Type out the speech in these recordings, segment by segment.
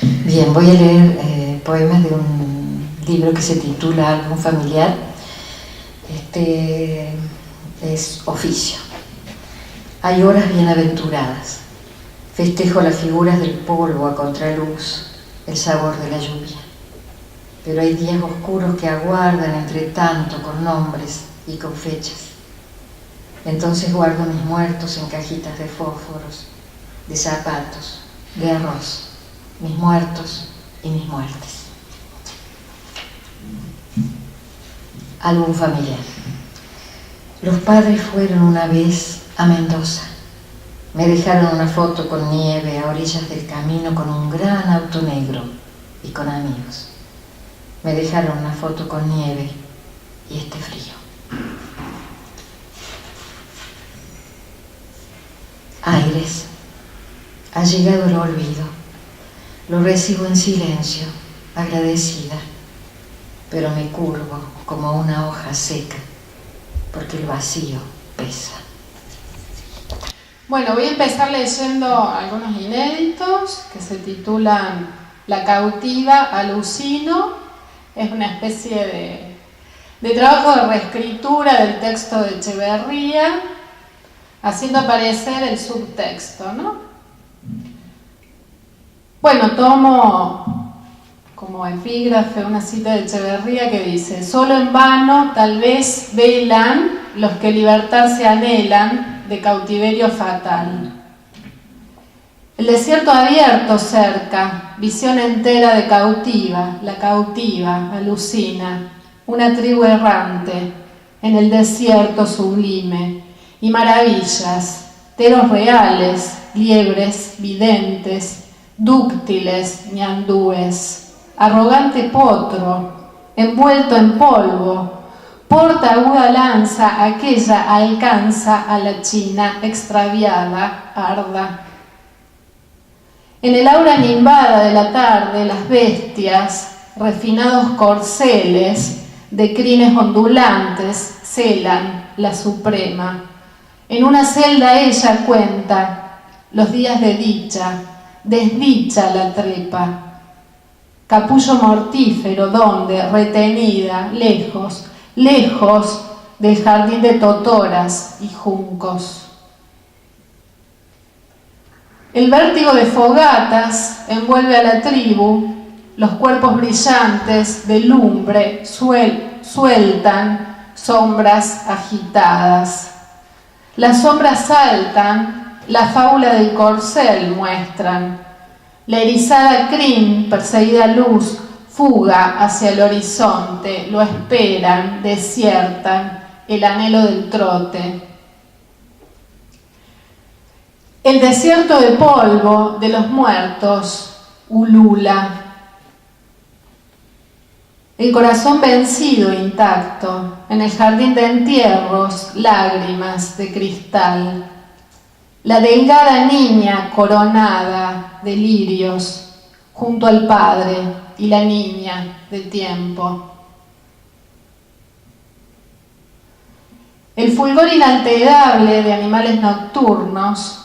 Bien, voy a leer poemas de un libro que se titula Álbum Familiar. Este es oficio. Hay horas bienaventuradas. Festejo las figuras del polvo a contraluz, el sabor de la lluvia. Pero hay días oscuros que aguardan entre tanto con nombres y con fechas. Entonces guardo mis muertos en cajitas de fósforos, de zapatos, de arroz, mis muertos y mis muertes. Álbum familiar. Los padres fueron una vez a Mendoza. Me dejaron una foto con nieve a orillas del camino con un gran auto negro y con amigos. Me dejaron una foto con nieve y este frío. Aires. Ha llegado el olvido. Lo recibo en silencio, agradecida, pero me curvo como una hoja seca, porque el vacío pesa. Bueno, voy a empezar leyendo algunos inéditos que se titulan La cautiva, alucino. Es una especie de trabajo de reescritura del texto de Echeverría, haciendo aparecer el subtexto, ¿no? Bueno, tomo como epígrafe una cita de Echeverría que dice: solo en vano tal vez velan los que libertarse anhelan de cautiverio fatal. El desierto abierto cerca, visión entera de cautiva, la cautiva, alucina, una tribu errante en el desierto sublime, y maravillas, teros reales, liebres, videntes, dúctiles, ñandúes, arrogante potro, envuelto en polvo, porta aguda lanza, aquella alcanza a la China extraviada, arda. En el aura nimbada de la tarde, las bestias, refinados corceles de crines ondulantes, celan la suprema. En una celda ella cuenta los días de dicha, desdicha la trepa. Capullo mortífero donde, retenida, lejos, lejos del jardín de totoras y juncos. El vértigo de fogatas envuelve a la tribu, los cuerpos brillantes de lumbre sueltan sombras agitadas. Las sombras saltan, la fábula del corcel muestran. La erizada crin, perseguida luz, fuga hacia el horizonte, lo esperan, desiertan, el anhelo del trote. El desierto de polvo de los muertos ulula. El corazón vencido intacto, en el jardín de entierros, lágrimas de cristal. La delgada niña coronada de lirios, junto al padre y la niña de tiempo. El fulgor inalterable de animales nocturnos.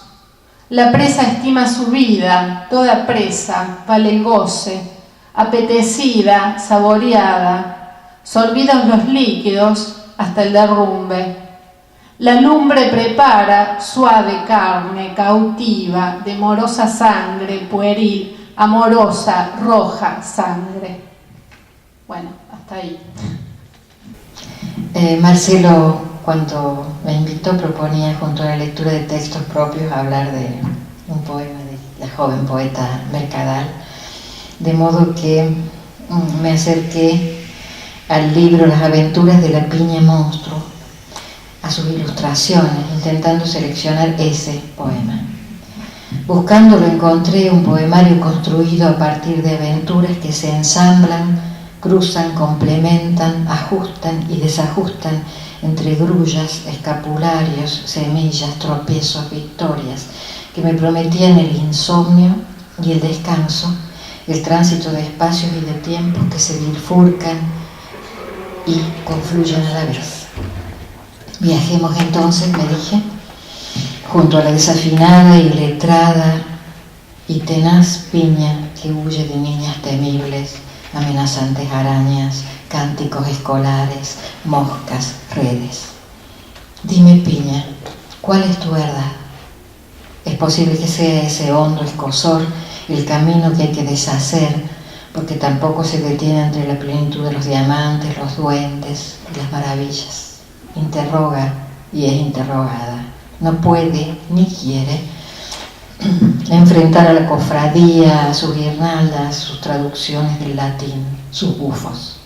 La presa estima su vida, toda presa, vale el goce, apetecida, saboreada, sorbidos los líquidos hasta el derrumbe. La lumbre prepara suave carne, cautiva, de morosa sangre, pueril, amorosa, roja sangre. Bueno, hasta ahí. Marcelo, cuando me invitó, proponía junto a la lectura de textos propios hablar de un poema de la joven poeta Mercadal, de modo que me acerqué al libro Las aventuras de la piña monstruo, a sus ilustraciones, intentando seleccionar ese poema. Buscándolo encontré un poemario construido a partir de aventuras que se ensamblan, cruzan, complementan, ajustan y desajustan entre grullas, escapularios, semillas, tropiezos, victorias, que me prometían el insomnio y el descanso, el tránsito de espacios y de tiempos que se bifurcan y confluyen a la vez. Viajemos entonces, me dije, junto a la desafinada y letrada y tenaz piña que huye de niñas temibles, amenazantes arañas, cánticos escolares, moscas, redes. Dime, piña, ¿cuál es tu verdad? Es posible que sea ese hondo escozor el camino que hay que deshacer, porque tampoco se detiene entre la plenitud de los diamantes, los duendes y las maravillas. Interroga y es interrogada. No puede ni quiere enfrentar a la cofradía, a sus guirnaldas, sus traducciones del latín, sus bufos.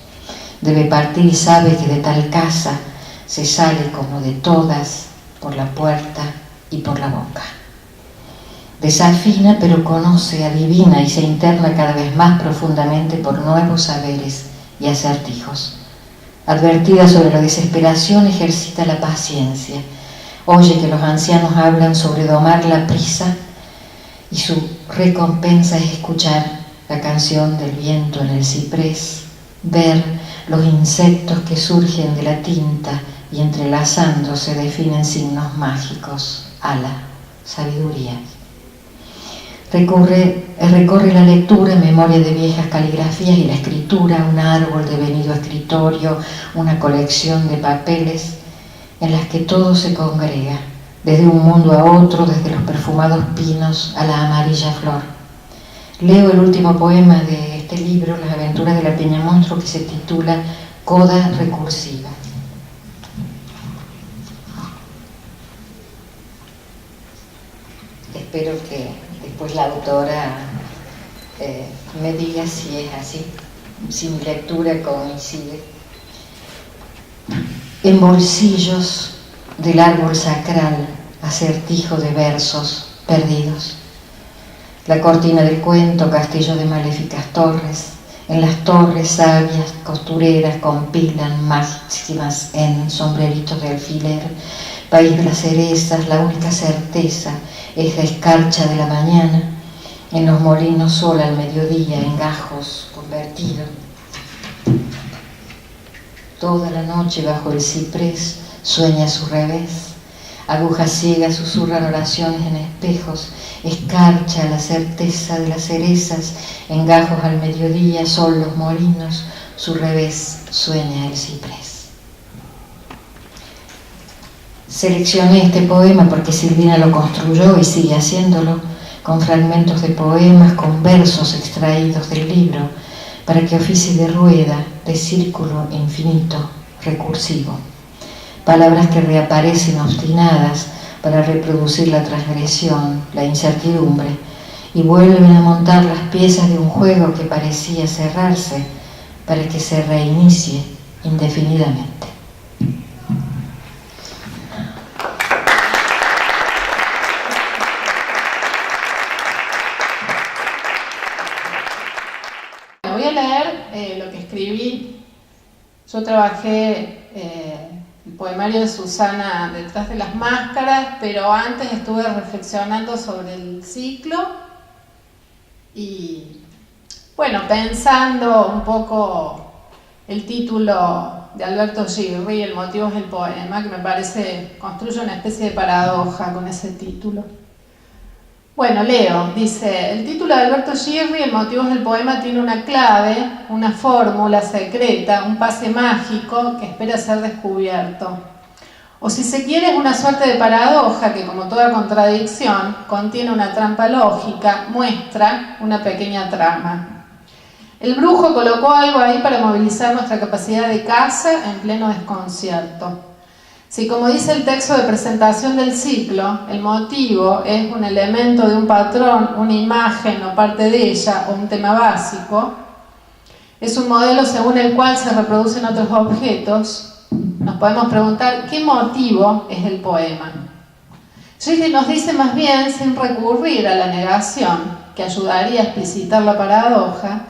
Debe partir y sabe que de tal casa se sale como de todas por la puerta y por la boca. Desafina, pero conoce, adivina y se interna cada vez más profundamente por nuevos saberes y acertijos. Advertida sobre la desesperación, ejercita la paciencia. Oye que los ancianos hablan sobre domar la prisa y su recompensa es escuchar la canción del viento en el ciprés, ver los insectos que surgen de la tinta y entrelazándose definen signos mágicos, ala, sabiduría. Recorre la lectura, memoria de viejas caligrafías y la escritura, un árbol devenido escritorio, una colección de papeles en las que todo se congrega, desde un mundo a otro, desde los perfumados pinos a la amarilla flor. Leo el último poema de este libro, Las aventuras de la Peña Monstruo, que se titula Coda recursiva. Espero que después la autora me diga si es así, si mi lectura coincide. En bolsillos del árbol sacral, acertijo de versos perdidos. La cortina del cuento, castillo de maléficas torres. En las torres sabias costureras compilan máximas en sombreritos de alfiler. País de las cerezas, la única certeza es la escarcha de la mañana. En los molinos sol al mediodía, en gajos convertido. Toda la noche bajo el ciprés sueña a su revés. Agujas ciegas susurran oraciones en espejos. Escarcha la certeza de las cerezas. En gajos al mediodía, sol los molinos. Su revés sueña el ciprés. Seleccioné este poema porque Silvina lo construyó y sigue haciéndolo con fragmentos de poemas, con versos extraídos del libro, para que oficie de rueda, de círculo infinito, recursivo. Palabras que reaparecen obstinadas para reproducir la transgresión, la incertidumbre, y vuelven a montar las piezas de un juego que parecía cerrarse para que se reinicie indefinidamente. Voy a leer lo que escribí. Yo trabajé el poemario de Susana Detrás de las Máscaras, pero antes estuve reflexionando sobre el ciclo y, bueno, pensando un poco el título de Alberto Girri, El motivo es el poema, que me parece construye una especie de paradoja con ese título. Bueno, leo, dice, el título de Alberto Girri, El motivo es el poema, tiene una clave, una fórmula secreta, un pase mágico que espera ser descubierto. O si se quiere, es una suerte de paradoja que, como toda contradicción, contiene una trampa lógica, muestra una pequeña trama. El brujo colocó algo ahí para movilizar nuestra capacidad de caza en pleno desconcierto. Si, como dice el texto de presentación del ciclo, el motivo es un elemento de un patrón, una imagen o parte de ella, o un tema básico, es un modelo según el cual se reproducen otros objetos, nos podemos preguntar ¿qué motivo es el poema? Girri nos dice más bien, sin recurrir a la negación, que ayudaría a explicitar la paradoja,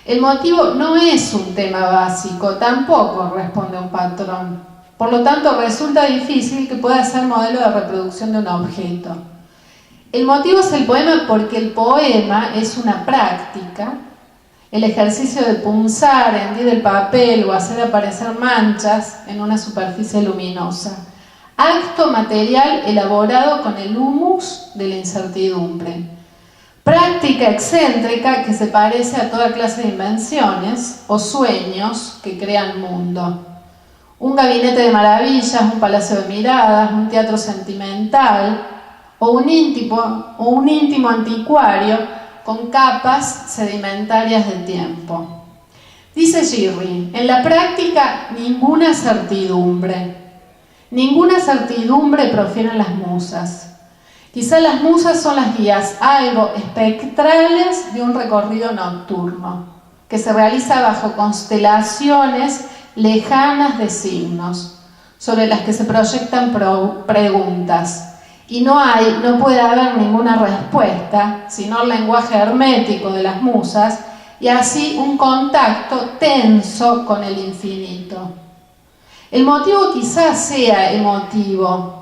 el motivo no es un tema básico, tampoco responde a un patrón. Por lo tanto, resulta difícil que pueda ser modelo de reproducción de un objeto. El motivo es el poema porque el poema es una práctica, el ejercicio de punzar, hendir el papel o hacer aparecer manchas en una superficie luminosa. Acto material elaborado con el humus de la incertidumbre. Práctica música excéntrica que se parece a toda clase de invenciones o sueños que crean mundo. Un gabinete de maravillas, un palacio de miradas, un teatro sentimental o un íntimo anticuario con capas sedimentarias de tiempo. Dice Girri, en la práctica ninguna certidumbre profieren las musas. Quizá las musas son las guías algo espectrales de un recorrido nocturno, que se realiza bajo constelaciones lejanas de signos, sobre las que se proyectan preguntas, y no puede haber ninguna respuesta, sino el lenguaje hermético de las musas, y así un contacto tenso con el infinito. El motivo quizás sea emotivo,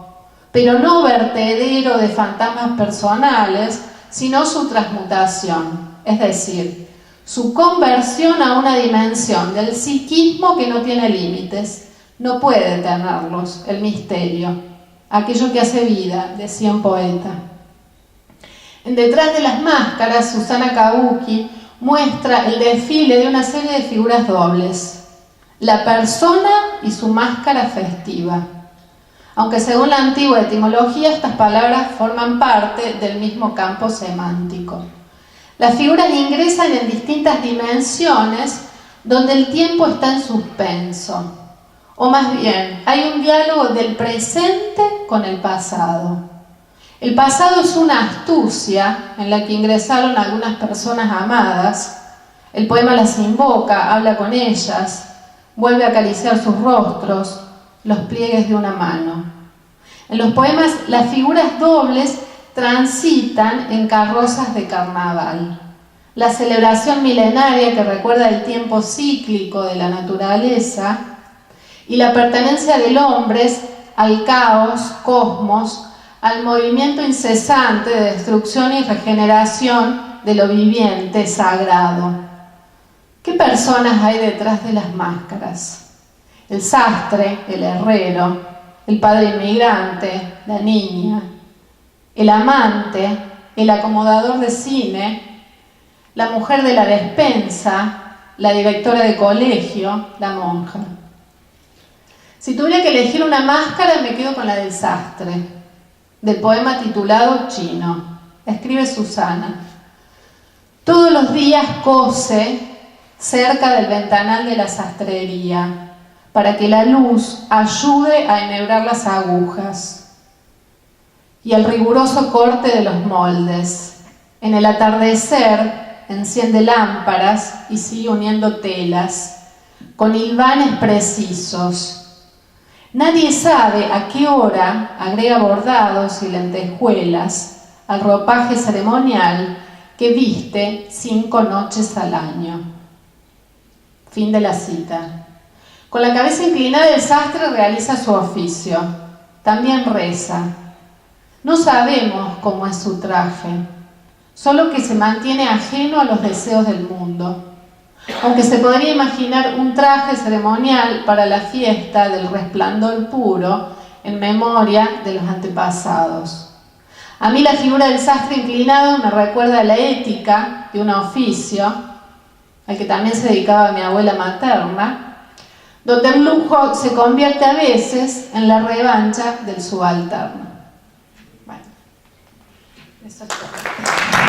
pero no vertedero de fantasmas personales, sino su transmutación, es decir, su conversión a una dimensión del psiquismo que no tiene límites, no puede tenerlos, el misterio, aquello que hace vida, decía un poeta. En Detrás de las máscaras, Susana Kabuki muestra el desfile de una serie de figuras dobles, la persona y su máscara festiva. Aunque según la antigua etimología estas palabras forman parte del mismo campo semántico. Las figuras ingresan en distintas dimensiones donde el tiempo está en suspenso, o más bien hay un diálogo del presente con el pasado. El pasado es una astucia en la que ingresaron algunas personas amadas. El poema las invoca, habla con ellas, vuelve a acariciar sus rostros, los pliegues de una mano. En los poemas, las figuras dobles transitan en carrozas de carnaval. La celebración milenaria que recuerda el tiempo cíclico de la naturaleza y la pertenencia del hombre al caos, cosmos, al movimiento incesante de destrucción y regeneración de lo viviente, sagrado. ¿Qué personas hay detrás de las máscaras? El sastre, el herrero, el padre inmigrante, la niña, el amante, el acomodador de cine, la mujer de la despensa, la directora de colegio, la monja. Si tuviera que elegir una máscara, me quedo con la del sastre, del poema titulado Chino. Escribe Susana. Todos los días cose cerca del ventanal de la sastrería, para que la luz ayude a enhebrar las agujas y el riguroso corte de los moldes. En el atardecer enciende lámparas y sigue uniendo telas con hilvanes precisos. Nadie sabe a qué hora agrega bordados y lentejuelas al ropaje ceremonial que viste 5 noches al año. Fin de la cita. Con la cabeza inclinada, el sastre realiza su oficio. También reza. No sabemos cómo es su traje, solo que se mantiene ajeno a los deseos del mundo. Aunque se podría imaginar un traje ceremonial para la fiesta del resplandor puro en memoria de los antepasados. A mí la figura del sastre inclinado me recuerda a la ética de un oficio, al que también se dedicaba mi abuela materna, donde el lujo se convierte a veces en la revancha del subalterno. Bueno, eso es todo.